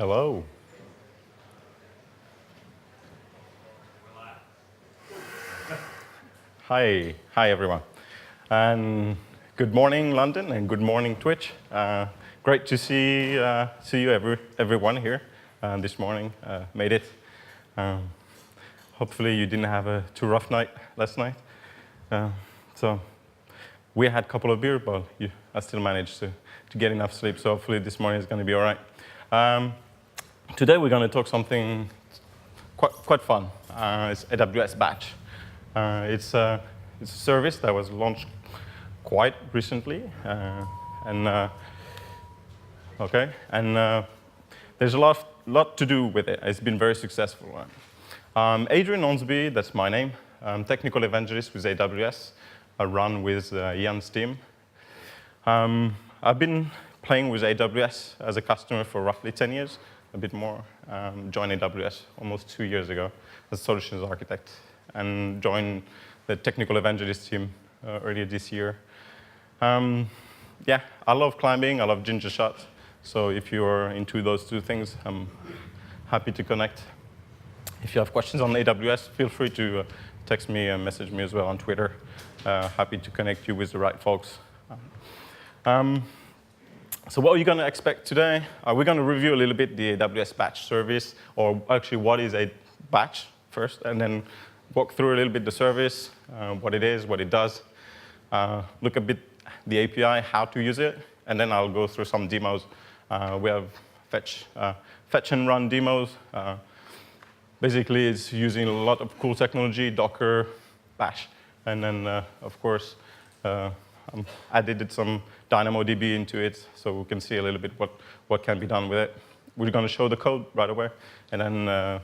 Hello. Hi everyone. And good morning, London, and good morning, Twitch. Great to see you, everyone here this morning. Made it. Hopefully you didn't have a too rough night last night. So we had a couple of beers, but I still managed to get enough sleep. So hopefully this morning is going to be all right. Today we're going to talk something quite fun. It's AWS Batch. It's a service that was launched quite recently, and there's a lot to do with it. It's been very successful. Adrian Hornsby, that's my name. I'm technical evangelist with AWS. I run with Ian's team. I've been playing with AWS as a customer for roughly 10 years, a bit more. Joined AWS almost 2 years ago as a solutions architect, and joined the technical evangelist team earlier this year. Yeah, I love climbing, I love ginger shots. So if you're into those two things, I'm happy to connect. If you have questions on AWS, feel free to text me and message me as well on Twitter. Happy to connect you with the right folks. So what are you going to expect today? We're going to review a little bit the AWS Batch service, or actually what is a batch first, and then walk through a little bit the service, what it is, what it does, look a bit the API, how to use it, and then I'll go through some demos. We have fetch and run demos. Basically, it's using a lot of cool technology, Docker, Bash, and then, of course, added some DynamoDB into it, so we can see a little bit what can be done with it. We're going to show the code right away, and then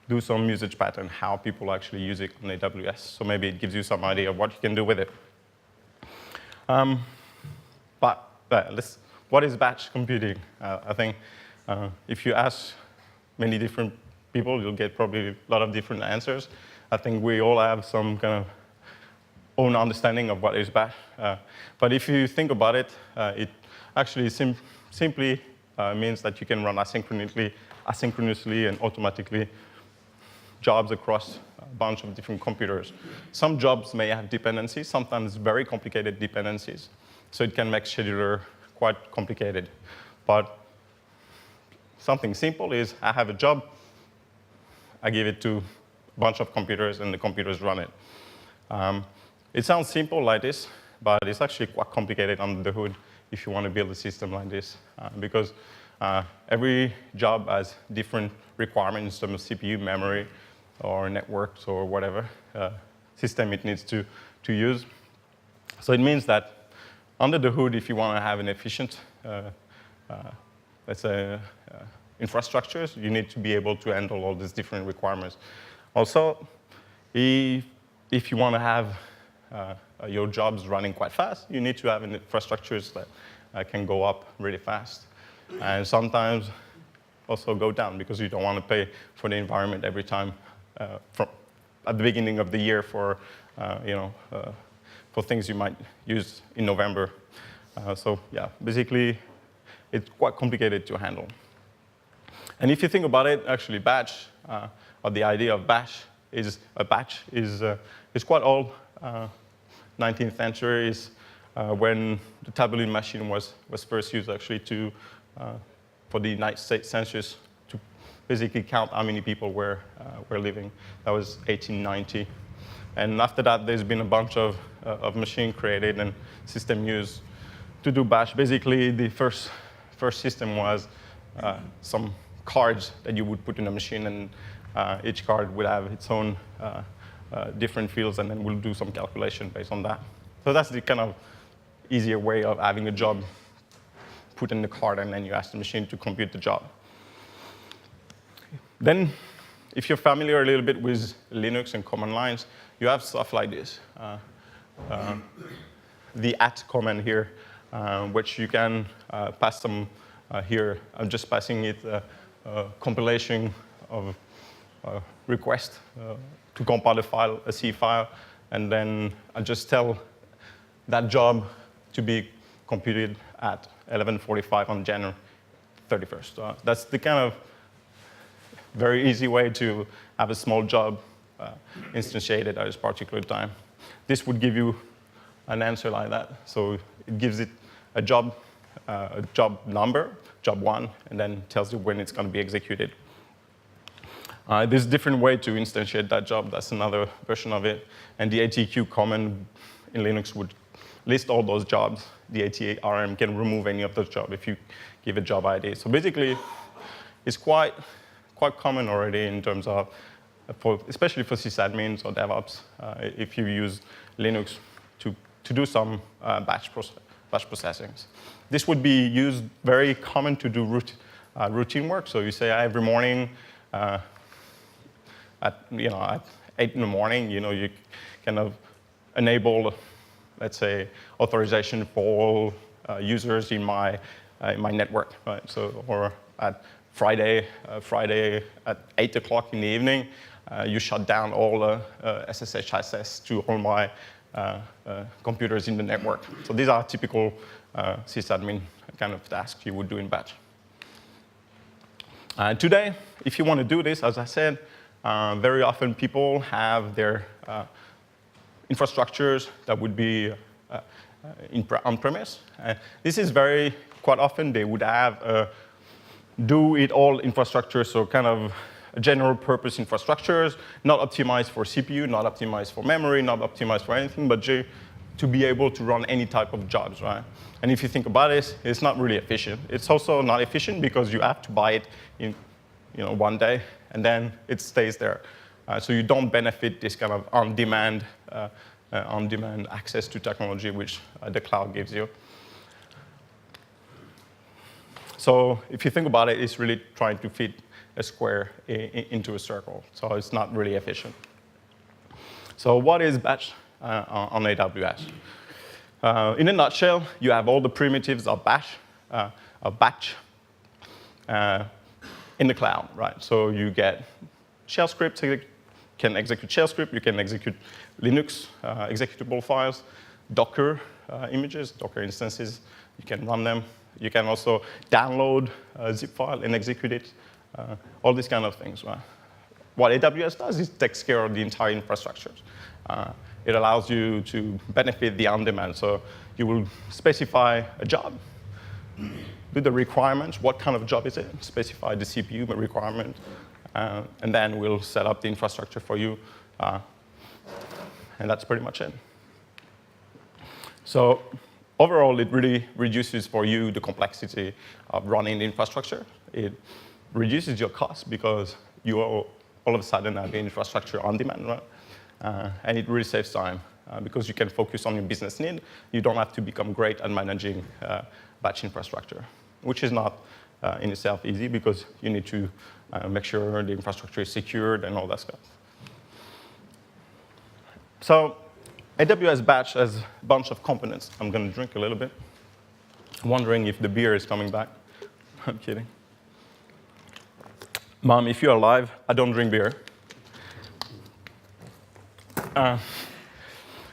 do some usage pattern, how people actually use it on AWS. So maybe it gives you some idea of what you can do with it. What is batch computing? I think if you ask many different people, you'll get probably a lot of different answers. I think we all have some kind of own understanding of what is batch. But if you think about it, it actually simply means that you can run asynchronously and automatically jobs across a bunch of different computers. Some jobs may have dependencies, sometimes very complicated dependencies. So it can make scheduler quite complicated. But something simple is I have a job, I give it to a bunch of computers, and the computers run it. It sounds simple like this, but it's actually quite complicated under the hood if you want to build a system like this, because every job has different requirements in terms of CPU, memory, or networks, or whatever system it needs to use. So it means that under the hood, if you want to have an efficient, let's say, infrastructures, you need to be able to handle all these different requirements. Also, if you want to have your jobs running quite fast, you need to have infrastructures that can go up really fast. And sometimes also go down, because you don't want to pay for the environment every time at the beginning of the year for things you might use in November. So yeah, basically, it's quite complicated to handle. And if you think about it, actually, batch, or the idea of batch is quite old. 19th century is when the tabulating machine was first used actually for the United States Census to basically count how many people were living. That was 1890. And after that, there's been a bunch of machines created and system used to do batch. Basically, the first system was some cards that you would put in a machine, and each card would have its own different fields, and then we'll do some calculation based on that. So that's the kind of easier way of having a job put in the card, and then you ask the machine to compute the job. Then, if you're familiar a little bit with Linux and command lines, you have stuff like this. The @ command here, which you can pass some here. I'm just passing it a compilation of request to compile a file, a C file, and then I just tell that job to be computed at 11:45 on January 31st. That's the kind of very easy way to have a small job instantiated at this particular time. This would give you an answer like that. So it gives it a job number, job 1, and then tells you when it's going to be executed. There's a different way to instantiate that job. That's another version of it. And the ATQ command in Linux would list all those jobs. The ATRM can remove any of those jobs if you give a job ID. So basically, it's quite common already in terms of, especially for sysadmins or DevOps, if you use Linux to do some batch processing. This would be used very common to do routine work. So you say every morning at 8 in the morning, you kind of enable, let's say, authorization for all users in my network, right? So, or at Friday at 8 o'clock in the evening, you shut down all SSH access to all my computers in the network. So these are typical sysadmin kind of tasks you would do in batch. Today, if you want to do this, as I said, very often people have their infrastructures that would be on-premise. This is quite often they would have do-it-all infrastructure, so kind of general purpose infrastructures, not optimized for CPU, not optimized for memory, not optimized for anything, but to be able to run any type of jobs, right? And if you think about it, it's not really efficient. It's also not efficient because you have to buy it in one day, and then it stays there. So you don't benefit this kind of on-demand access to technology which the cloud gives you. So if you think about it, it's really trying to fit a square into a circle. So it's not really efficient. So what is batch on AWS? In a nutshell, you have all the primitives of batch in the cloud, right? So you get shell scripts, you can execute shell script, you can execute Linux executable files, Docker images, Docker instances, you can run them. You can also download a zip file and execute it, all these kind of things, right? What AWS does is takes care of the entire infrastructure. It allows you to benefit the on-demand. So you will specify a job, do the requirements, what kind of job is it, specify the CPU requirement, and then we'll set up the infrastructure for you. And that's pretty much it. So overall, it really reduces for you the complexity of running the infrastructure. It reduces your cost because you all of a sudden have the infrastructure on demand, right? And it really saves time because you can focus on your business need. You don't have to become great at managing batch infrastructure, which is not in itself easy because you need to make sure the infrastructure is secured and all that stuff. So AWS Batch has a bunch of components. I'm going to drink a little bit. I'm wondering if the beer is coming back. I'm kidding. Mom, if you're alive, I don't drink beer.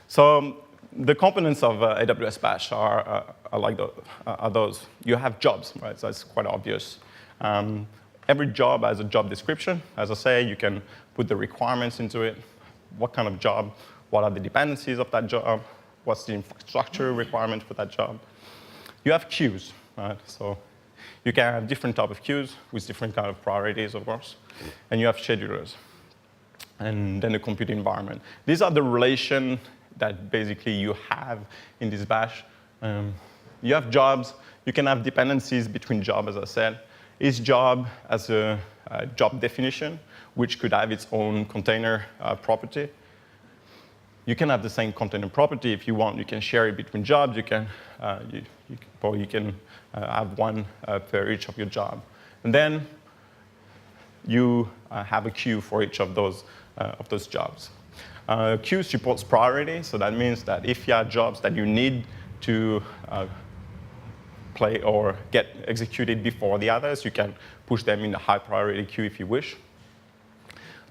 So the components of AWS Batch are those. You have jobs, right? So that's quite obvious. Every job has a job description. As I say, you can put the requirements into it. What kind of job? What are the dependencies of that job? What's the infrastructure requirement for that job? You have queues, right? So you can have different type of queues with different kind of priorities, of course. And you have schedulers. And then the compute environment. These are the relation that basically you have in this batch. You have jobs. You can have dependencies between jobs, as I said. Each job has a job definition, which could have its own container property. You can have the same container property if you want. You can share it between jobs. You can have one per each of your job. And then you have a queue for each of those jobs. Queue supports priority, so that means that if you have jobs that you need to play or get executed before the others, you can push them in a high priority queue if you wish.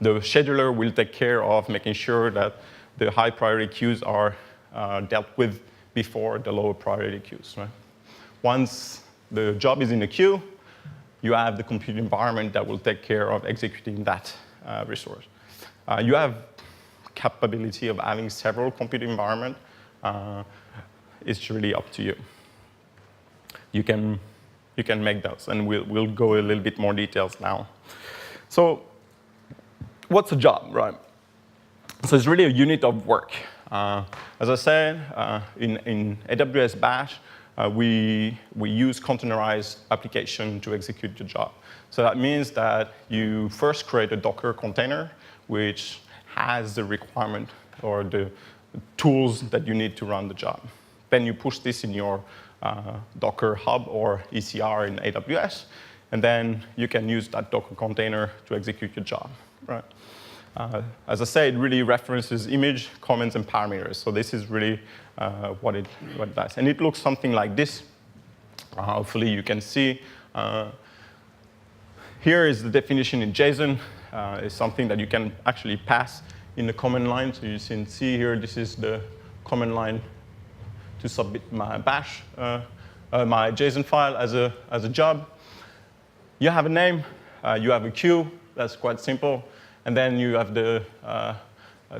The scheduler will take care of making sure that the high priority queues are dealt with before the lower priority queues. Right? Once the job is in the queue, you have the compute environment that will take care of executing that resource. You have capability of having several compute environments. It's really up to you. You can make those, and we'll go a little bit more details now. So what's a job, right? So it's really a unit of work. As I said, in AWS Batch, we use containerized application to execute the job. So that means that you first create a Docker container, which has the requirement or the tools that you need to run the job. Then you push this in your Docker Hub or ECR in AWS, and then you can use that Docker container to execute your job, right? As I said, it really references image, comments, and parameters. So this is really what it does. And it looks something like this. Hopefully you can see. Here is the definition in JSON. It's something that you can actually pass in the command line. So you can see here, this is the command line to submit my Bash, my JSON file as a job. You have a name, you have a queue. That's quite simple. And then you have the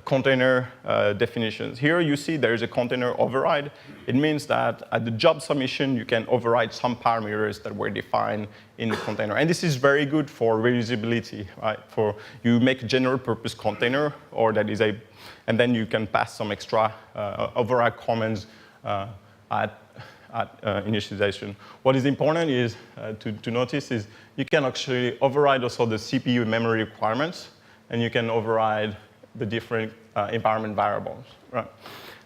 container definitions. Here you see there is a container override. It means that at the job submission, you can override some parameters that were defined in the container. And this is very good for reusability, right? For you make a general purpose container, or that is and then you can pass some extra override comments at initialization. What is important is to notice is you can actually override also the CPU memory requirements, and you can override the different environment variables. Right.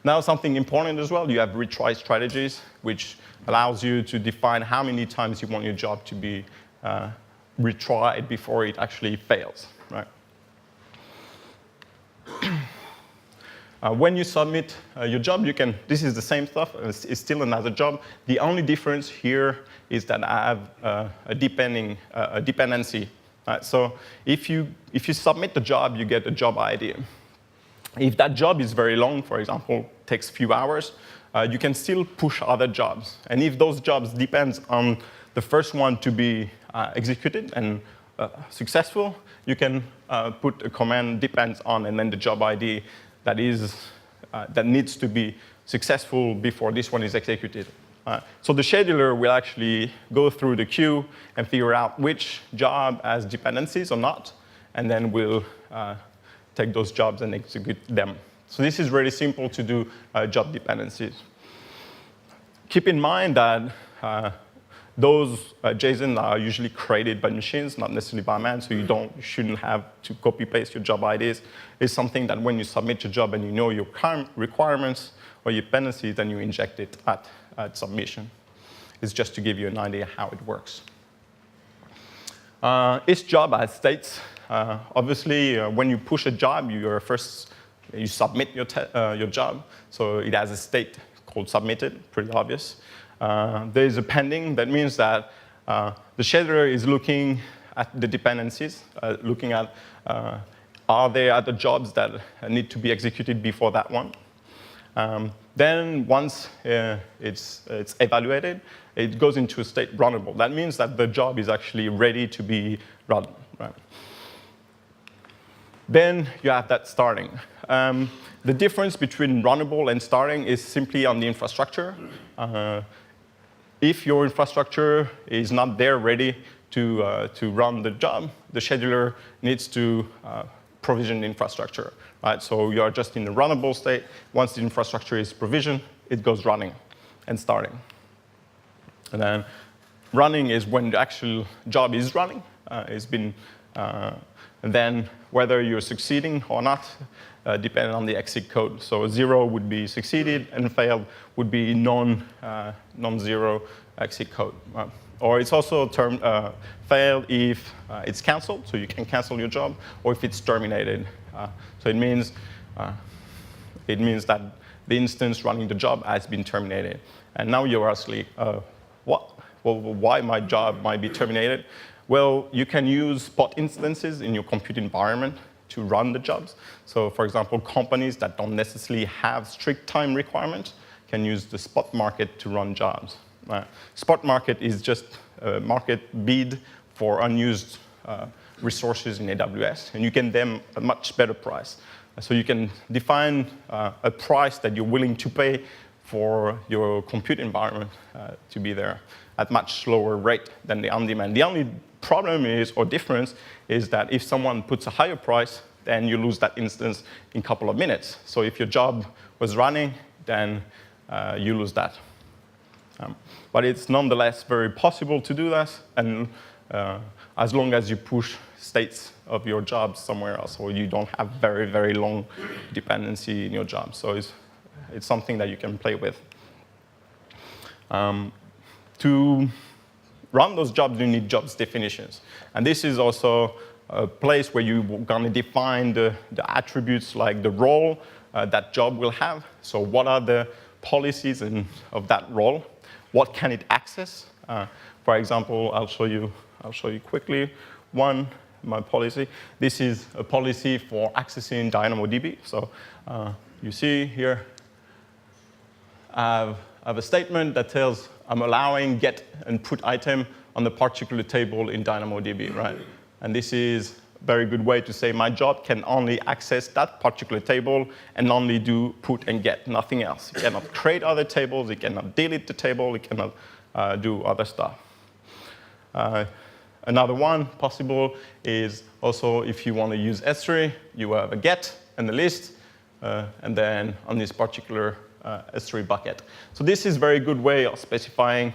Now, something important as well, you have retry strategies, which allows you to define how many times you want your job to be retried before it actually fails. Right. When you submit your job, this is the same stuff, it's still another job. The only difference here is that I have a dependency. Right, so if you submit the job, you get a job ID. If that job is very long, for example, takes a few hours, you can still push other jobs. And if those jobs depend on the first one to be executed and successful, you can put a command depends on and then the job ID that needs to be successful before this one is executed. So the scheduler will actually go through the queue and figure out which job has dependencies or not, and then we'll take those jobs and execute them. So this is really simple to do job dependencies. Keep in mind that those JSON are usually created by machines, not necessarily by man, so you shouldn't have to copy-paste your job IDs. It's something that when you submit your job and you know your requirements or your dependencies, then you inject it at submission. It's just to give you an idea how it works. Each job has states. Obviously, when you push a job, you submit your job. So it has a state called submitted, pretty obvious. There is a pending. That means that the scheduler is looking at the dependencies, looking at are there other jobs that need to be executed before that one. Then once it's evaluated, it goes into a state runnable. That means that the job is actually ready to be run. Right? Then you have that starting. The difference between runnable and starting is simply on the infrastructure. If your infrastructure is not there ready to run the job, the scheduler needs to provision the infrastructure. Right? So you are just in the runnable state. Once the infrastructure is provisioned, it goes running and starting. And then running is when the actual job is running. And then whether you're succeeding or not depends on the exit code. So 0 would be succeeded, and failed would be non-zero exit code. Or it's also termed failed if it's canceled, so you can cancel your job, or if it's terminated. So it means that the instance running the job has been terminated. And now you're asking, why my job might be terminated? Well, you can use spot instances in your compute environment to run the jobs. So for example, companies that don't necessarily have strict time requirements can use the spot market to run jobs. Spot market is just a market bid for unused resources in AWS, and you get them a much better price. So you can define a price that you're willing to pay for your compute environment to be there at much lower rate than the on-demand. The only problem is, or difference, is that if someone puts a higher price, then you lose that instance in a couple of minutes. So if your job was running, then you lose that. But it's nonetheless very possible to do that, and as long as you push states of your job somewhere else, or you don't have very, very long dependency in your job. So it's something that you can play with. To run those jobs, you need jobs definitions. And this is also a place where you're going to define the attributes, like the role that job will have. So what are the policies of that role? What can it access? For example, I'll show you quickly my policy. This is a policy for accessing DynamoDB. So you see here, I have a statement that tells I'm allowing get and put item on the particular table in DynamoDB, right? And this is a very good way to say my job can only access that particular table and only do put and get, nothing else. It cannot create other tables, it cannot delete the table, it cannot do other stuff. Another one possible is also if you want to use S3, you have a get and a list, and then on this particular S3 bucket. So this is a very good way of specifying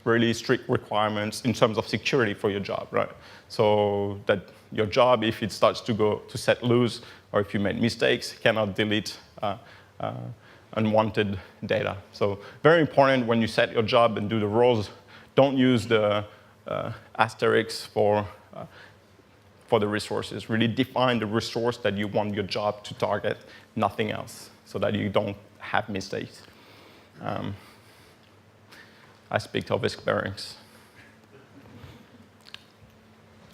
really strict requirements in terms of security for your job, right? So that your job, if it starts to go to set loose, or if you make mistakes, cannot delete unwanted data. So very important when you set your job and do the roles. Don't use the asterisks for the resources. Really define the resource that you want your job to target, nothing else, so that you don't have mistakes. I speak of risk bearings.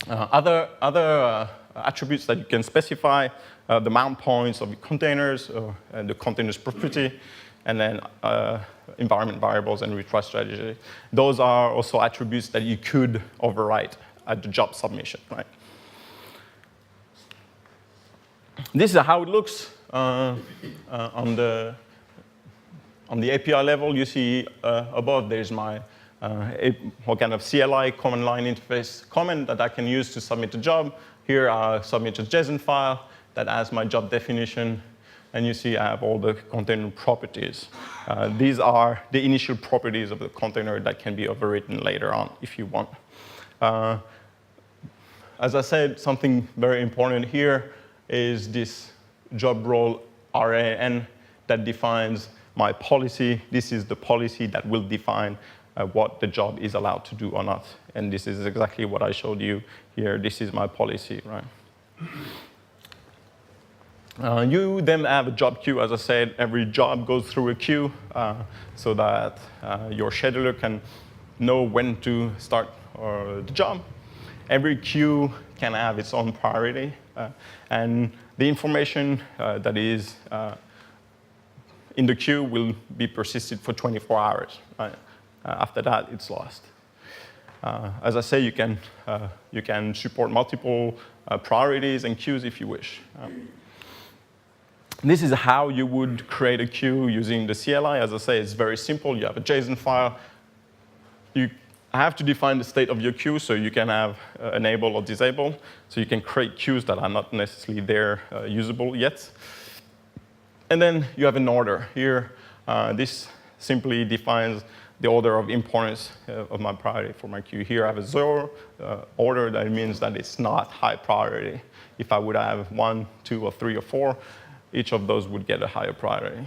Other attributes that you can specify, the mount points of your containers, and the container's property, and then environment variables and retry strategy. Those are also attributes that you could overwrite at the job submission, right? This is how it looks on the API level. You see above there's my what kind of CLI, command line interface comment that I can use to submit a job. Here I submit a JSON file that has my job definition. And you see I have all the container properties. These are the initial properties of the container that can be overwritten later on if you want. As I said, something very important here is this job role RAN that defines my policy. This is the policy that will define what the job is allowed to do or not. And this is exactly what I showed you here. This is my policy, right? You then have a job queue. As I said, every job goes through a queue so that your scheduler can know when to start the job. Every queue can have its own priority. And the information that is in the queue will be persisted for 24 hours. Right? After that, it's lost. As I say, you can support multiple priorities and queues if you wish. This is how you would create a queue using the CLI. As I say, it's very simple. You have a JSON file. You have to define the state of your queue, so you can have enable or disable. So you can create queues that are not necessarily there usable yet. And then you have an order. Here, this simply defines the order of importance of my priority for my queue. Here I have a 0 order. That means that it's not high priority. If I would have 1, 2, or 3, or 4, each of those would get a higher priority.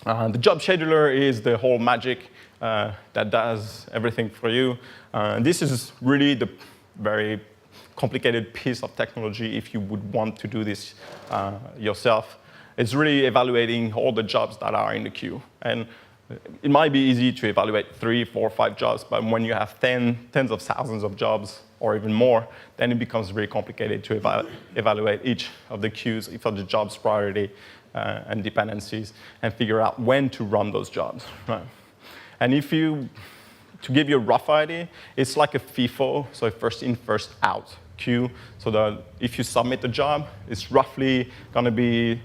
The job scheduler is the whole magic that does everything for you. This is really the very complicated piece of technology if you would want to do this yourself. It's really evaluating all the jobs that are in the queue. And it might be easy to evaluate 3, 4, 5 jobs, but when you have tens of thousands of jobs or even more, then it becomes very complicated to evaluate each of the queues, each of the jobs' priority and dependencies, and figure out when to run those jobs. Right? And to give you a rough idea, it's like a FIFO, so a first in, first out queue. So that if you submit a job, it's roughly going to be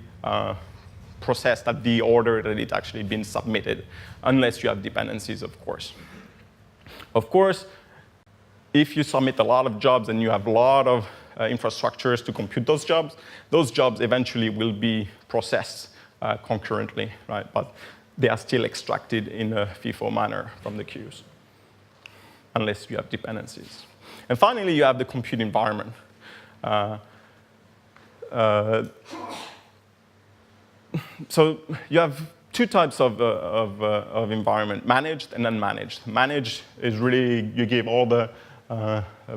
processed at the order that it's actually been submitted, unless you have dependencies, of course. Of course, if you submit a lot of jobs and you have a lot of infrastructures to compute those jobs eventually will be processed concurrently, right? But they are still extracted in a FIFO manner from the queues, unless you have dependencies. And finally, you have the compute environment. So you have two types of environment, managed and unmanaged. Managed is really, you give all the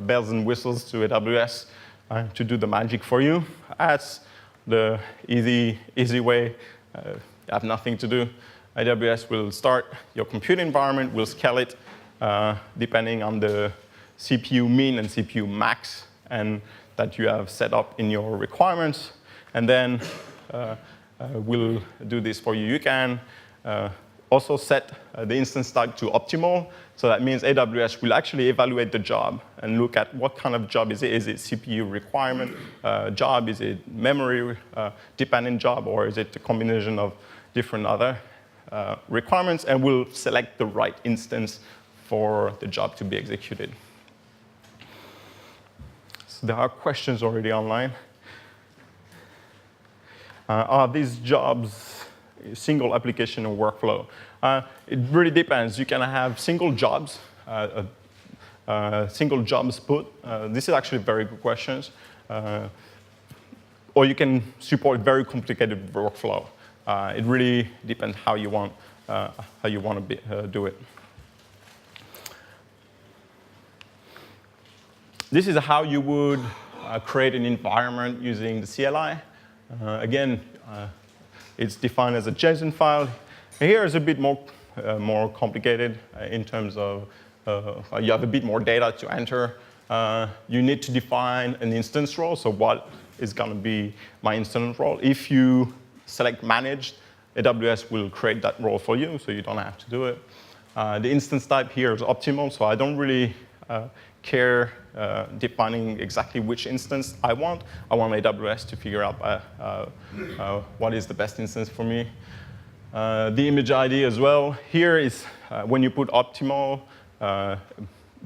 bells and whistles to AWS to do the magic for you. That's the easy way. You have nothing to do. AWS will start your compute environment, will scale it depending on the CPU min and CPU max and that you have set up in your requirements. And then we'll do this for you. You can also set the instance type to optimal. So that means AWS will actually evaluate the job and look at what kind of job is it. Is it CPU requirement job? Is it memory dependent job? Or is it a combination of different other requirements? And we'll select the right instance for the job to be executed. So there are questions already online. Are these jobs single application or workflow? It really depends. You can have single jobs put. This is actually very good questions. Or you can support very complicated workflow. It really depends how you want to do it. This is how you would create an environment using the CLI. Again, it's defined as a JSON file. Here is a bit more complicated in terms of you have a bit more data to enter. You need to define an instance role. So what is going to be my instance role? If you select managed, AWS will create that role for you, so you don't have to do it. The instance type here is optimal, so I don't really care defining exactly which instance I want. I want AWS to figure out what is the best instance for me. The image ID as well. Here is when you put optimal,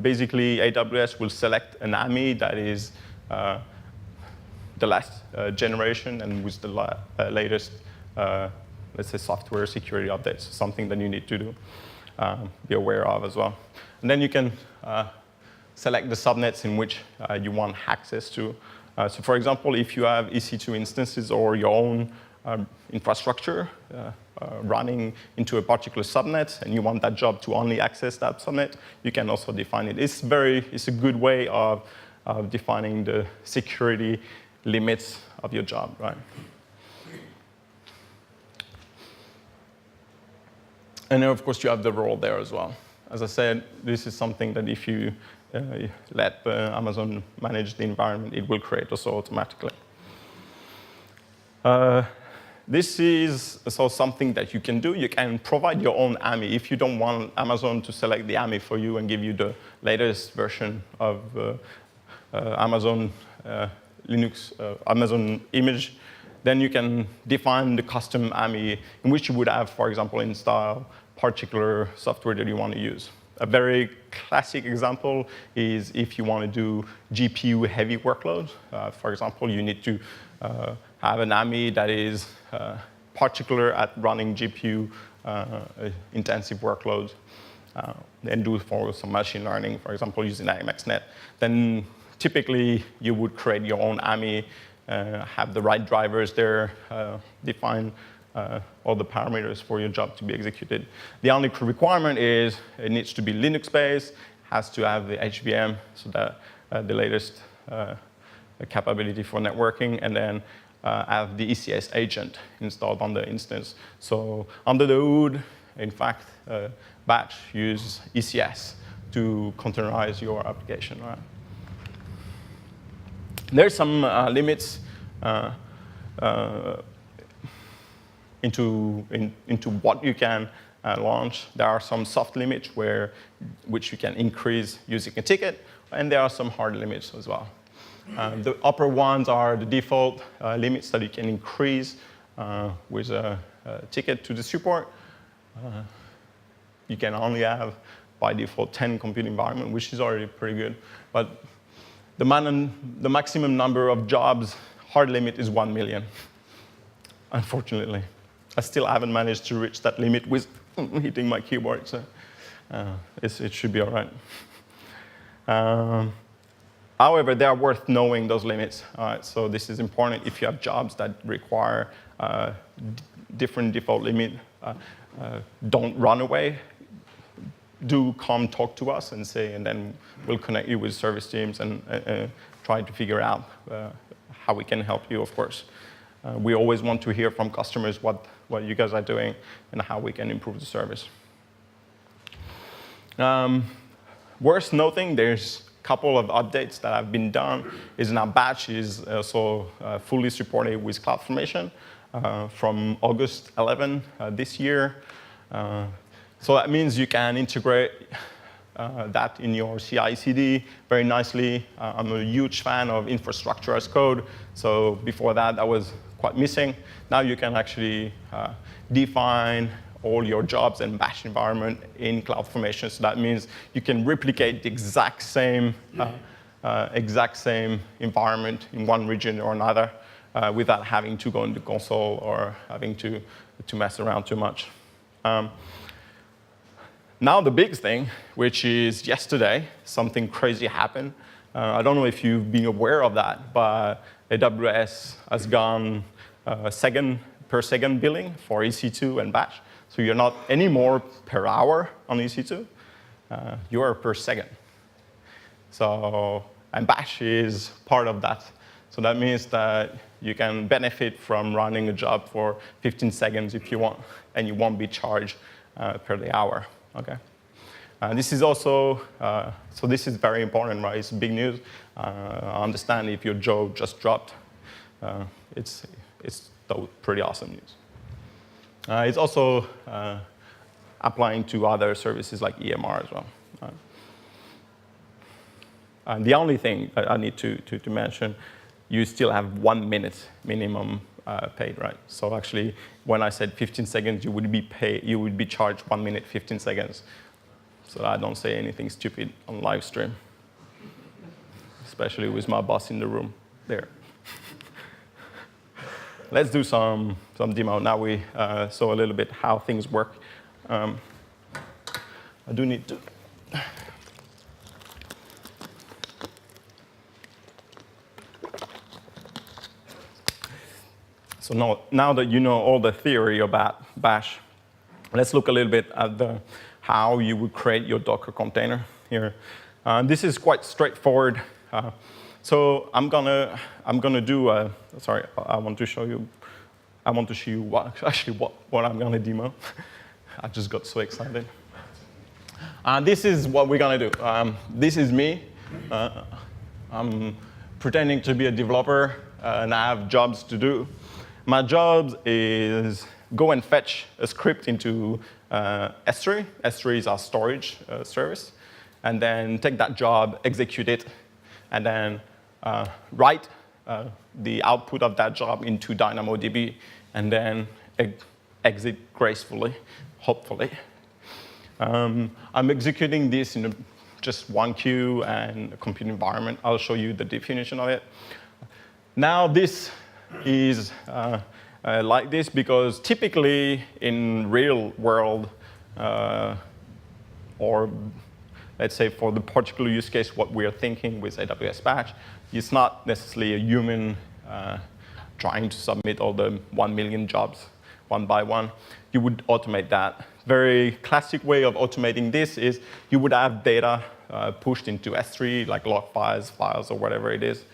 basically AWS will select an AMI that is the last generation and with the latest, let's say, software security updates, something that you need to do, be aware of as well. And then you can select the subnets in which you want access to. So for example, if you have EC2 instances or your own infrastructure running into a particular subnet and you want that job to only access that subnet, you can also define it. It's a good way of defining the security limits of your job, right? And then, of course, you have the role there as well. As I said, this is something that if you let Amazon manage the environment, it will create also automatically. This is also something that you can do. You can provide your own AMI. If you don't want Amazon to select the AMI for you and give you the latest version of Amazon Linux, Amazon image, then you can define the custom AMI in which you would have, for example, install particular software that you want to use. A very classic example is if you want to do GPU-heavy workloads. For example, you need to have an AMI that is particular at running GPU-intensive workloads and do for some machine learning, for example, using IMXNet. Then typically, you would create your own AMI, have the right drivers there, define all the parameters for your job to be executed. The only requirement is it needs to be Linux-based, has to have the HVM, so that the latest capability for networking, and then have the ECS agent installed on the instance. So under the hood, in fact, Batch uses ECS to containerize your application, right? There's some limits into what you can launch. There are some soft limits which you can increase using a ticket, and there are some hard limits as well. The upper ones are the default limits that you can increase with a ticket to the support. You can only have, by default, 10 compute environment, which is already pretty good. But the maximum number of jobs, hard limit is 1 million, unfortunately. I still haven't managed to reach that limit with hitting my keyboard, so it should be all right. However, they are worth knowing those limits. So this is important if you have jobs that require different default limit. Don't run away. Do come talk to us and say, and then we'll connect you with service teams and try to figure out how we can help you, of course. We always want to hear from customers what you guys are doing and how we can improve the service. Worth noting, there's a couple of updates that have been done. Is now Batch is also fully supported with CloudFormation from August 11 this year. So that means you can integrate that in your CI/CD very nicely. I'm a huge fan of infrastructure as code. So before that was quite missing. Now you can actually define all your jobs and Bash environment in CloudFormation. So that means you can replicate the exact same environment in one region or another without having to go into console or having to mess around too much. Now the big thing, which is yesterday, something crazy happened. I don't know if you've been aware of that, but AWS has gone per second billing for EC2 and Batch. So you're not anymore per hour on EC2, you are per second. So, and Bash is part of that. So that means that you can benefit from running a job for 15 seconds if you want, and you won't be charged per the hour. Okay. This is also, so this is very important, right? It's big news. I understand if your job just dropped. It's pretty awesome news. It's also applying to other services like EMR as well. And the only thing I need to mention, you still have 1 minute minimum paid, right? So actually, when I said 15 seconds, you would be charged 1 minute, 15 seconds. So I don't say anything stupid on live stream, especially with my boss in the room there. Let's do some demo. Now we saw a little bit how things work. I do need to. So now that you know all the theory about Bash, let's look a little bit at how you would create your Docker container here. This is quite straightforward. So I'm gonna do. Sorry, I want to show you what I'm gonna demo. I just got so excited. This is what we're gonna do. This is me. I'm pretending to be a developer, and I have jobs to do. My job is go and fetch a script into S3. S3 is our storage service. And then take that job, execute it, and then write the output of that job into DynamoDB, and then exit gracefully, hopefully. I'm executing this in just one queue and a compute environment. I'll show you the definition of it. Now this is like this because typically in real world, or let's say for the particular use case, what we are thinking with AWS Batch, it's not necessarily a human trying to submit all the 1 million jobs one by one. You would automate that. Very classic way of automating this is you would have data pushed into S3, like log files, or whatever it is,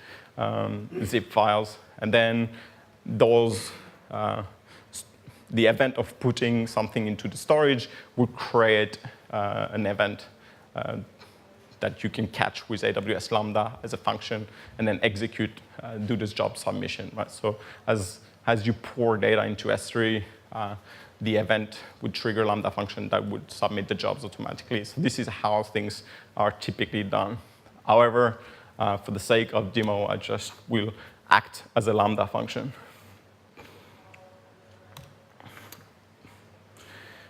zip files, and then those, the event of putting something into the storage would create an event that you can catch with AWS Lambda as a function, and then execute, do this job submission. Right? So as you pour data into S3, the event would trigger Lambda function that would submit the jobs automatically. So this is how things are typically done. However, for the sake of demo, I just will act as a Lambda function.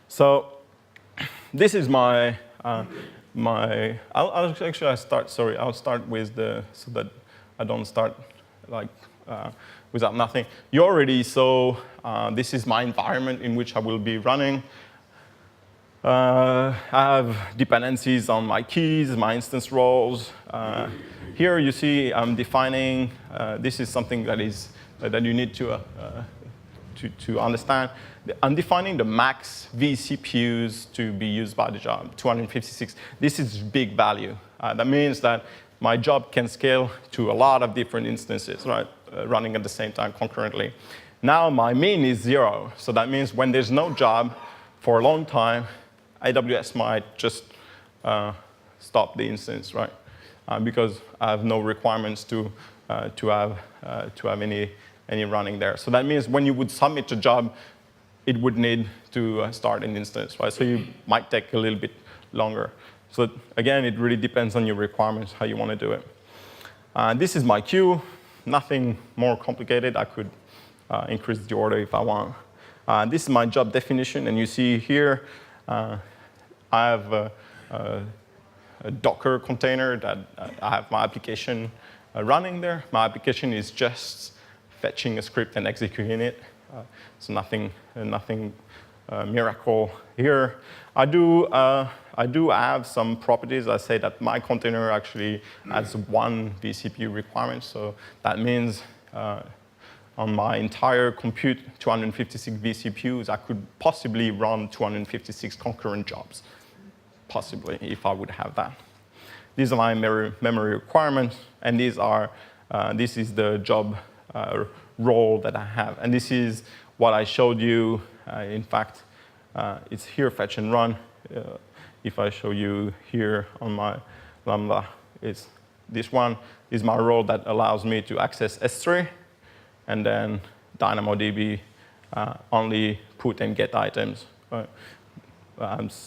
So this is I'll start with so that I don't start without nothing. You already saw this is my environment in which I will be running. I have dependencies on my keys, my instance roles. Here you see I'm defining, this is something that you need to understand. I'm defining the max vCPUs to be used by the job, 256. This is big value. That means that my job can scale to a lot of different instances, right, running at the same time concurrently. Now my min is 0, so that means when there's no job for a long time, AWS might just stop the instance, right? Because I have no requirements to have any running there. So that means when you would submit a job, it would need to start an instance, right? So you might take a little bit longer. So again, it really depends on your requirements, how you want to do it. This is my queue. Nothing more complicated. I could increase the order if I want. This is my job definition, and you see here, I have a Docker container that I have my application running there. My application is just fetching a script and executing it. So nothing miracle here. I do have some properties. I say that my container actually has one vCPU requirement. So that means on my entire compute, 256 vCPUs, I could possibly run 256 concurrent jobs, possibly, if I would have that. These are my memory requirements, and this is the job role that I have. And this is what I showed you. In fact, it's here, fetch and run. If I show you here on my Lambda, it's this one is my role that allows me to access S3, and then DynamoDB only put and get items. Right?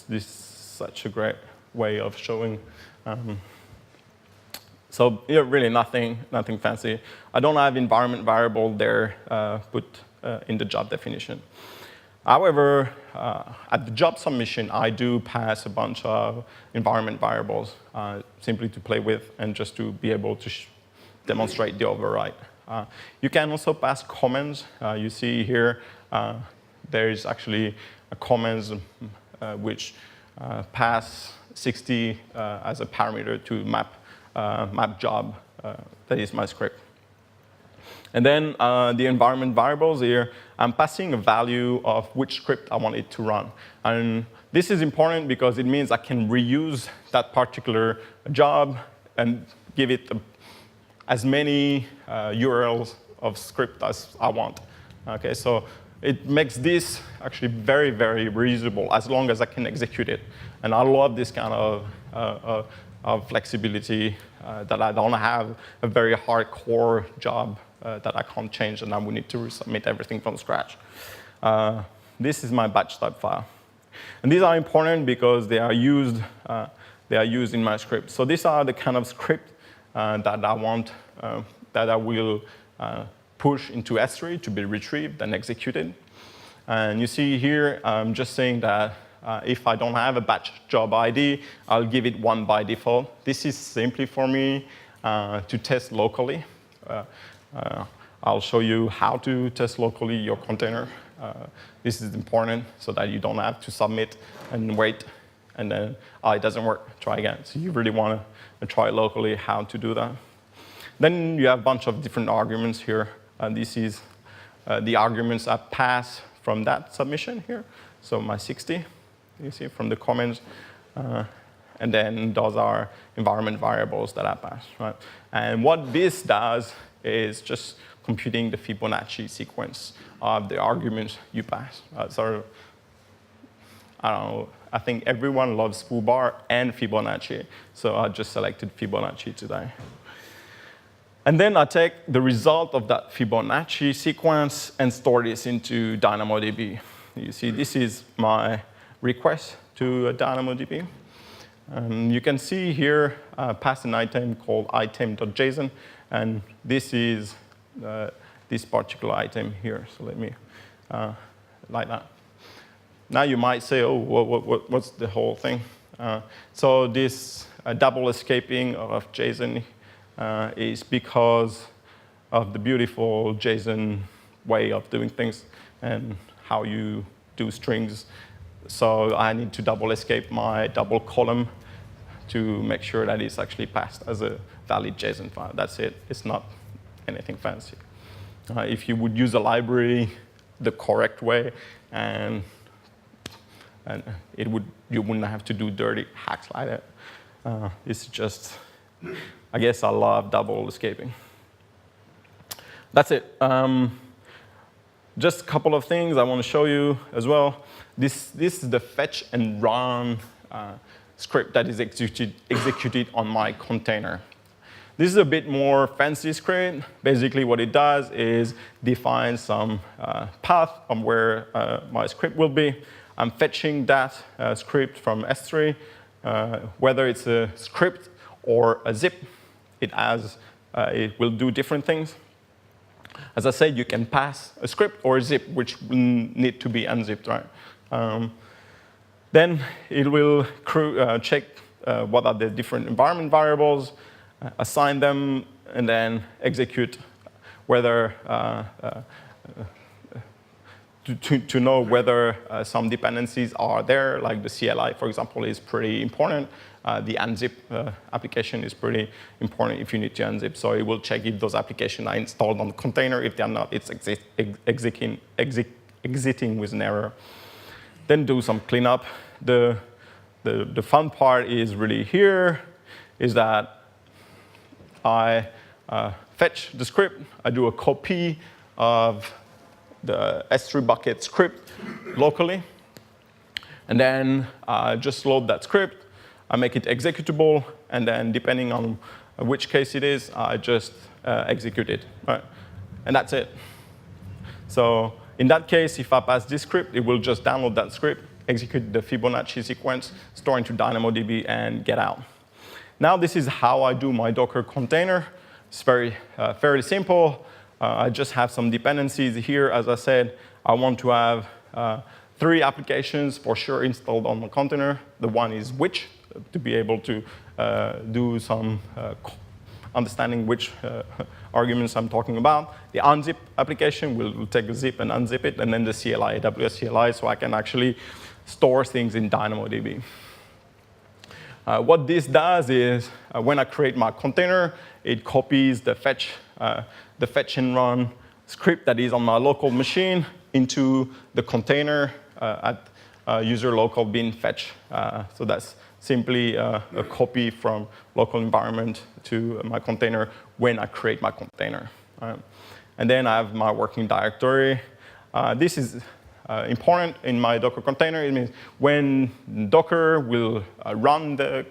This is such a great way of showing. So yeah, really nothing fancy. I don't have environment variable there put in the job definition. However, at the job submission, I do pass a bunch of environment variables simply to play with and just to be able to demonstrate the override. You can also pass comments. You see here, there is actually a comments which pass 60 as a parameter to map job. That is my script. And then the environment variables here, I'm passing a value of which script I want it to run. And this is important because it means I can reuse that particular job and give it as many URLs of script as I want. Okay, so it makes this actually very, very reusable as long as I can execute it. And I love this kind of flexibility that I don't have a very hardcore job that I can't change, and I would need to resubmit everything from scratch. This is my batch type file. And these are important because they are used in my script. So these are the kind of script that I want, that I will push into S3 to be retrieved and executed. And you see here, I'm just saying that if I don't have a batch job ID, I'll give it 1 by default. This is simply for me to test locally. I'll show you how to test locally your container. This is important so that you don't have to submit and wait, and then, it doesn't work, try again. So you really want to try locally how to do that. Then you have a bunch of different arguments here. This is the arguments I pass from that submission here. So my 60, you see from the comments. And then those are environment variables that I pass, right? And what this does is just computing the Fibonacci sequence of the arguments you pass. So I don't know, I think everyone loves foobar and Fibonacci, so I just selected Fibonacci today. And then I take the result of that Fibonacci sequence and store this into DynamoDB. you see this is my request to DynamoDB. You can see here pass an item called item.json, and this is this particular item here. So let me like that. Now you might say, oh, what's the whole thing? So this double escaping of JSON is because of the beautiful JSON way of doing things and how you do strings. So I need to double escape my double column to make sure that it's actually passed as a valid JSON file. That's it. It's not anything fancy. If you would use a library the correct way, and you wouldn't have to do dirty hacks like that. It's just, I guess I love double escaping. That's it. Just a couple of things I want to show you as well. This is the fetch and run script that is executed on my container. This is a bit more fancy script. Basically, what it does is define some path on where my script will be. I'm fetching that script from S3. Whether it's a script or a zip, it will do different things. As I said, you can pass a script or a zip, which will need to be unzipped, right? Then it will check what are the different environment variables, assign them, and then execute whether to know whether some dependencies are there, like the CLI, for example, is pretty important. The unzip application is pretty important if you need to unzip. So it will check if those applications are installed on the container. If they're not, it's exiting with an error. Then do some cleanup. The fun part is really here, is that I fetch the script. I do a copy of the S3 bucket script locally. And then I just load that script. I make it executable. And then depending on which case it is, I just execute it. Right? And that's it. So in that case, if I pass this script, it will just download that script, execute the Fibonacci sequence, store into DynamoDB, and get out. Now this is how I do my Docker container. It's fairly simple. I just have some dependencies here. As I said, I want to have 3 applications for sure installed on the container. The one is which, to be able to do some understanding which arguments I'm talking about. The unzip application will take a zip and unzip it, and then the CLI, AWS CLI, so I can actually store things in DynamoDB. What this does is, when I create my container, it copies the fetch and run script that is on my local machine into the container at user local bin fetch. So that's simply a copy from local environment to my container when I create my container. And then I have my working directory. This is important in my Docker container. It means when Docker will run the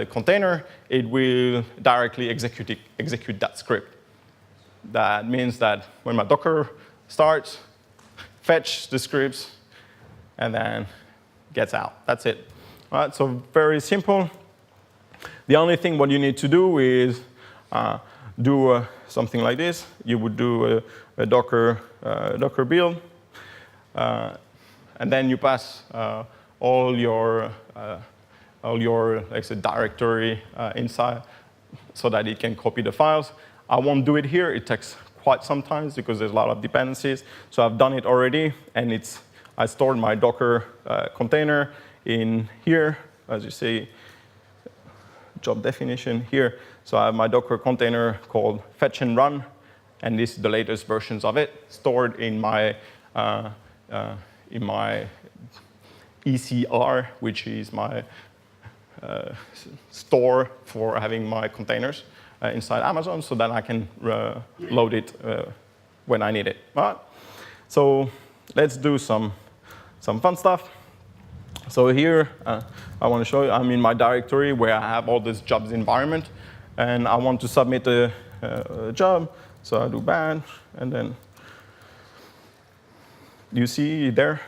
container, it will directly execute that script. That means that when my Docker starts, fetch the scripts, and then gets out. That's it. All right, so very simple. The only thing what you need to do is do something like this. You would do a Docker build, and then you pass all your like say, directory inside so that it can copy the files. I won't do it here. It takes quite some time because there's a lot of dependencies. So I've done it already, and I stored my Docker container in here, as you see, job definition here. So I have my Docker container called fetch and run, and this is the latest versions of it, stored in my ECR, which is my store for having my containers inside Amazon, so that I can load it when I need it. All right? So let's do some fun stuff. So here, I want to show you, I'm in my directory where I have all this jobs environment, and I want to submit a job. So I do batch, and then you see there,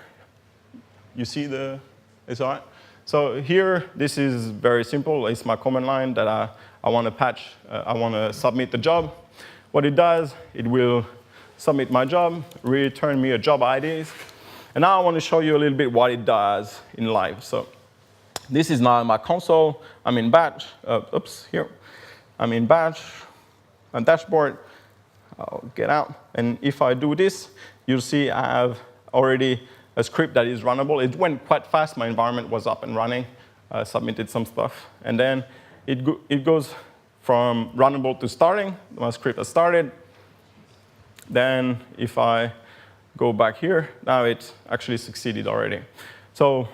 You see it's all right? So here, this is very simple. It's my command line that I want to patch. I want to submit the job. What it does, it will submit my job, return me a job ID. And now I want to show you a little bit what it does in live. So this is now my console. I'm in Batch. Here. I'm in Batch, my dashboard. I'll get out. And if I do this, you'll see I have already a script that is runnable. It went quite fast. My environment was up and running. I submitted some stuff. And then it goes from runnable to starting. My script has started. Then if I go back here, now it actually succeeded already. So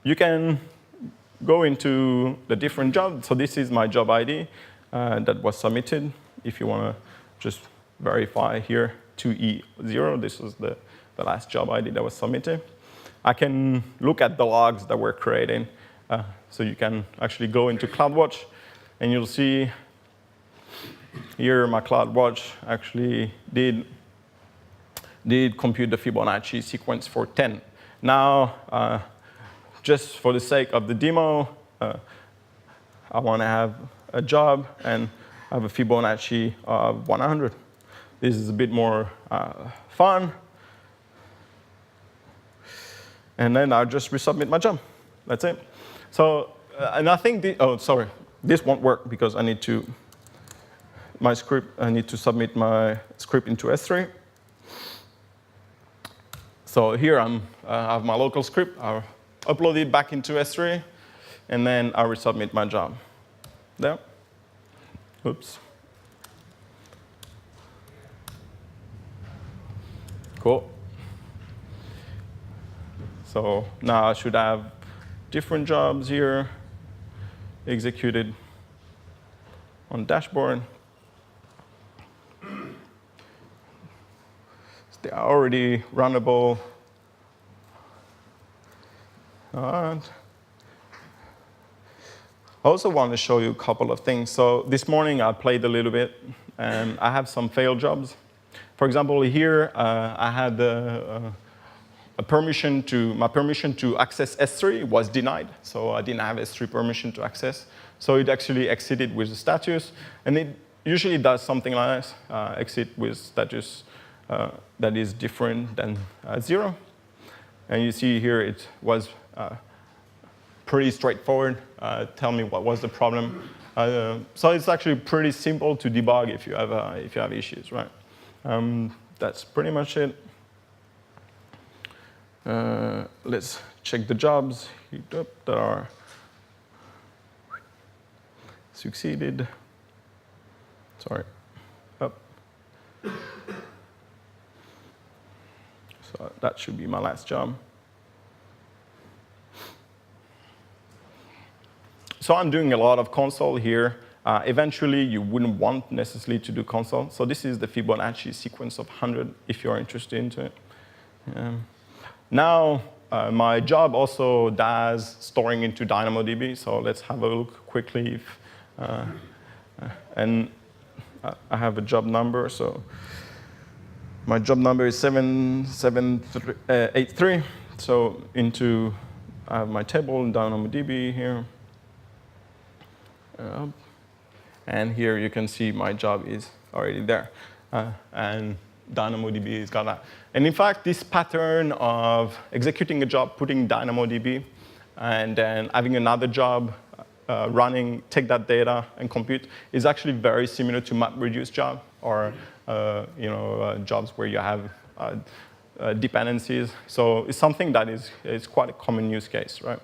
you can go into the different jobs. So this is my job ID that was submitted. If you want to just verify here, 2E0, this was the last job ID that was submitted. I can look at the logs that we're creating. So you can actually go into CloudWatch, and you'll see here my CloudWatch actually did compute the Fibonacci sequence for 10. Now, just for the sake of the demo, I want to have a job and have a Fibonacci of 100. This is a bit more fun. And then I'll just resubmit my job. That's it. So, and I think, this won't work because I need to submit my script into S3. So here I have my local script. I'll upload it back into S3, and then I'll resubmit my job. There. Oops. Cool. So now I should have different jobs here executed on dashboard. They are already runnable. All right. I also want to show you a couple of things. So this morning I played a little bit, and I have some failed jobs. For example, here I had my permission to access S3 was denied, so I didn't have S3 permission to access. So it actually exited with the status, and it usually does something like this: exit with status that is different than 0. And you see here it was pretty straightforward. Tell me what was the problem. So it's actually pretty simple to debug if you have issues, right? That's pretty much it. Let's check the jobs that are succeeded. Sorry. Up. So that should be my last job. So I'm doing a lot of console here. Eventually, you wouldn't want necessarily to do console. So this is the Fibonacci sequence of 100, if you're interested into it. Now, my job also does storing into DynamoDB. So let's have a look quickly. And I have a job number. So my job number is 7783. So I have my table in DynamoDB here. And here you can see my job is already there. And DynamoDB has got that. And in fact, this pattern of executing a job, putting DynamoDB, and then having another job running, take that data and compute, is actually very similar to MapReduce job, or jobs where you have dependencies. So it's something that is quite a common use case, right?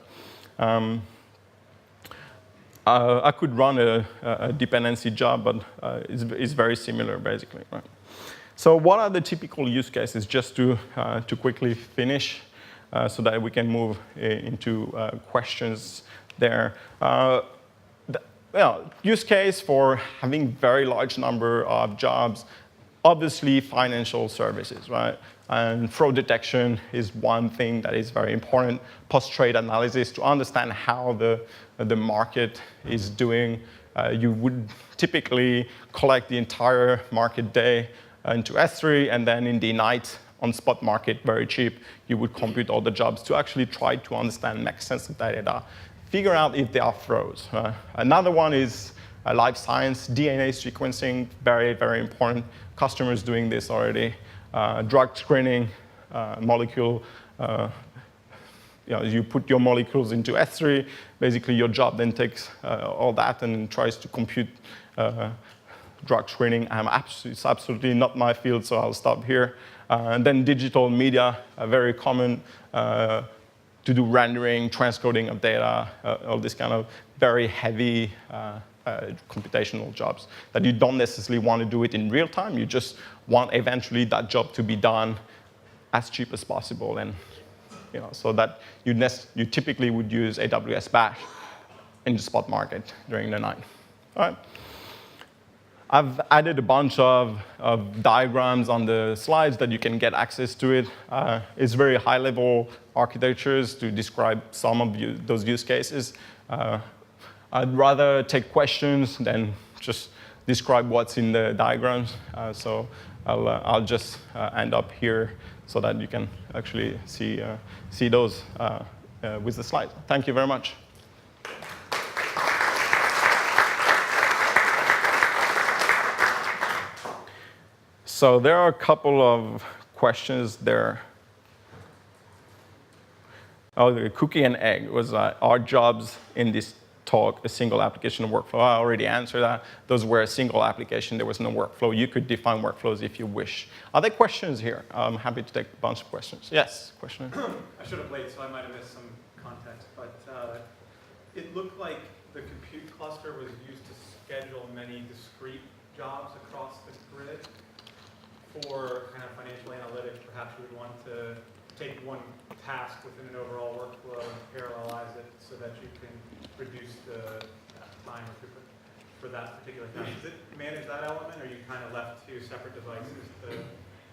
I could run a dependency job, but it's very similar, basically, right? So what are the typical use cases, just to quickly finish, so that we can move into questions there. Use case for having very large number of jobs, obviously financial services, right? And fraud detection is one thing that is very important. Post-trade analysis to understand how the market is doing. You would typically collect the entire market day into S3, and then in the night, on spot market, very cheap. You would compute all the jobs to actually try to understand, make sense of that data, figure out if there are flaws. Another one is life science, DNA sequencing, very, very important. Customers doing this already. Drug screening, molecule. You put your molecules into S3. Basically, your job then takes all that and tries to compute drug screening. It's absolutely not my field, so I'll stop here. And then digital media, very common to do rendering, transcoding of data, all this kind of very heavy computational jobs that you don't necessarily want to do it in real time. You just want eventually that job to be done as cheap as possible. And so that you typically would use AWS Batch in the spot market during the night. All right. I've added a bunch of diagrams on the slides that you can get access to it. It's very high-level architectures to describe some of those use cases. I'd rather take questions than just describe what's in the diagrams. So I'll just end up here so that you can actually see those with the slides. Thank you very much. So there are a couple of questions there. Oh, the cookie and egg was our jobs in this talk, a single application workflow. I already answered that. Those were a single application. There was no workflow. You could define workflows if you wish. Are there questions here? I'm happy to take a bunch of questions. Yes, question? I should have waited, so I might have missed some context, but it looked like the compute cluster was used to schedule many discrete jobs across the grid. For kind of financial analytics, perhaps you would want to take one task within an overall workflow and parallelize it so that you can reduce the time for that particular task. Does it manage that element, or are you kind of left to separate devices to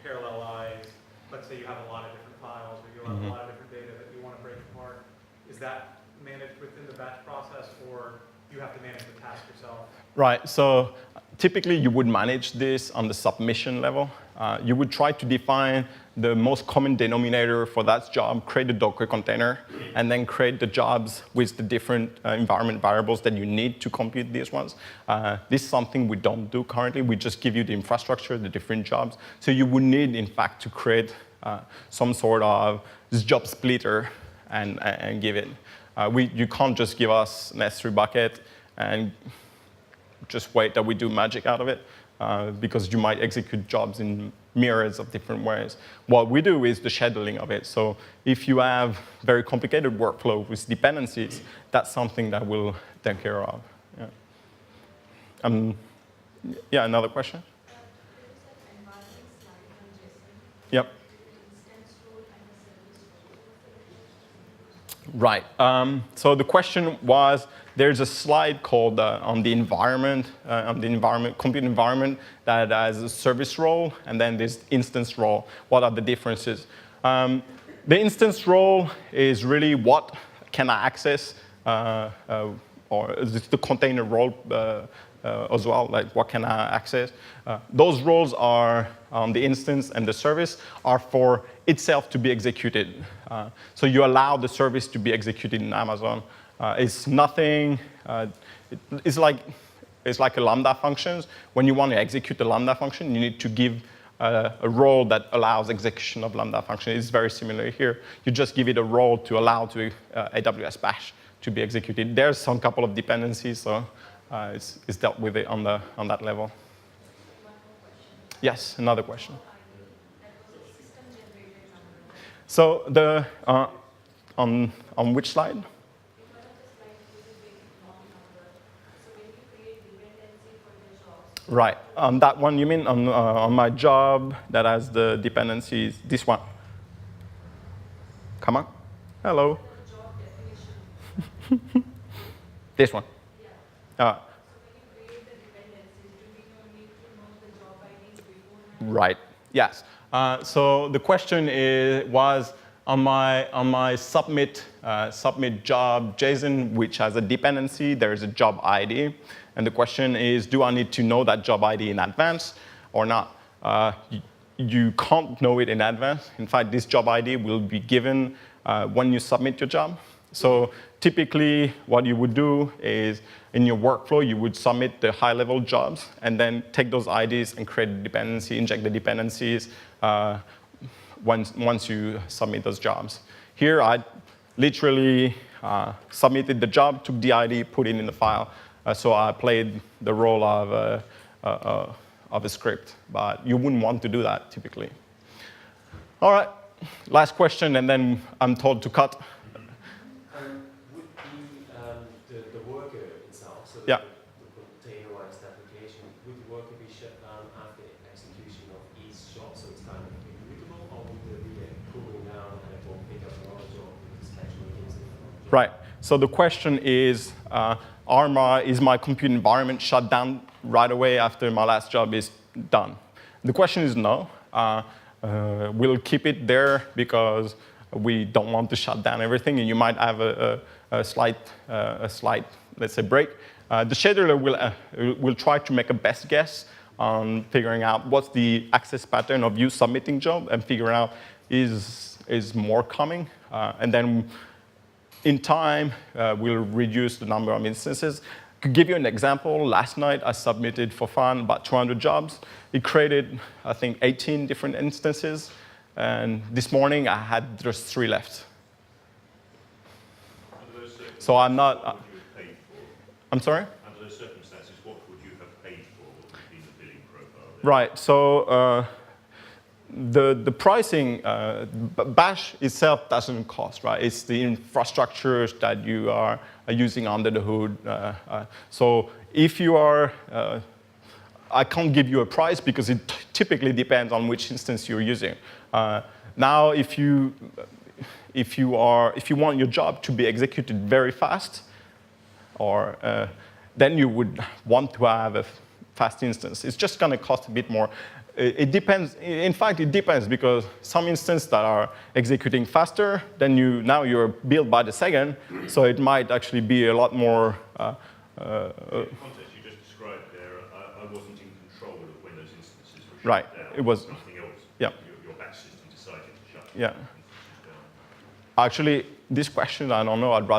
parallelize? Let's say you have a lot of different files, or you have a lot of different data that you want to break apart. Is that managed within the batch process, or you have to manage the task yourself? Right. So typically, you would manage this on the submission level. You would try to define the most common denominator for that job, create a Docker container, and then create the jobs with the different environment variables that you need to compute these ones. This is something we don't do currently. We just give you the infrastructure, the different jobs. So you would need, in fact, to create some sort of job splitter and give it. You can't just give us an S3 bucket and just wait that we do magic out of it, because you might execute jobs in myriads of different ways. What we do is the scheduling of it. So if you have very complicated workflow with dependencies, that's something that we'll take care of. Yeah, another question? Yep. Right. So the question was, there's a slide called on the environment, compute environment, that has a service role, and then this instance role. What are the differences? The instance role is really what can I access, or is the container role as well, like what can I access? Those roles are on the instance, and the service are for itself to be executed. So you allow the service to be executed in Amazon. It's nothing, it's like a Lambda functions. When you want to execute a Lambda function, you need to give a role that allows execution of Lambda function. It's very similar here. You just give it a role to allow to AWS Batch to be executed. There's some couple of dependencies, so it's dealt with it on that level. Yes, another question. So the on which slide? Right. On that one, you mean on my job that has the dependencies? This one. Come on. Hello. This one. Right. Yes. So the question was on my submit job JSON, which has a dependency. There is a job ID. And the question is, do I need to know that job ID in advance or not? you can't know it in advance. In fact, this job ID will be given when you submit your job. So typically, what you would do is, in your workflow, you would submit the high-level jobs, and then take those IDs and create a dependency, inject the dependencies once you submit those jobs. Here, I literally submitted the job, took the ID, put it in the file. So I played the role of a script, but you wouldn't want to do that typically. All right, last question, and then I'm told to cut. Would the worker itself, so Yeah. the containerized application, would the worker be shut down after execution of each job, so it's kind of immutable, or would there be a cooling down and it will pick up another job with special needs? Right. So the question is, is my compute environment shut down right away after my last job is done? The question is no. We'll keep it there because we don't want to shut down everything, and you might have a slight, let's say, break. The scheduler will try to make a best guess on figuring out what's the access pattern of you submitting job and figuring out is more coming, and then in time, we'll reduce the number of instances. To give you an example, last night I submitted for fun about 200 jobs. It created, I think, 18 different instances. And this morning I had just 3 left. So I'm not. What would you have paid for? I'm sorry? Under those circumstances, what would you have paid for? What would be the billing profile there? Right. So the pricing, Bash itself doesn't cost, right? It's the infrastructures that you are using under the hood. So if you are, I can't give you a price because it typically depends on which instance you're using. Now, if you want your job to be executed very fast, or then you would want to have a fast instance. It's just going to cost a bit more. It depends. In fact, it depends because some instances that are executing faster, then now you're billed by the second, so it might actually be a lot more. The context you just described there, I wasn't in control of when those instances were shut Right. down. It was. Something else. Yeah. Your batch system decided to shut Yeah. instances down. Actually, this question, I don't know. I'd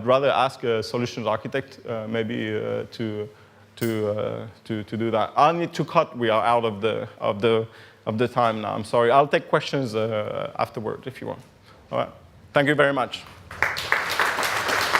rather ask a solutions architect maybe to do that. I need to cut. We are out of the time now. I'm sorry. I'll take questions afterward if you want. All right. Thank you very much.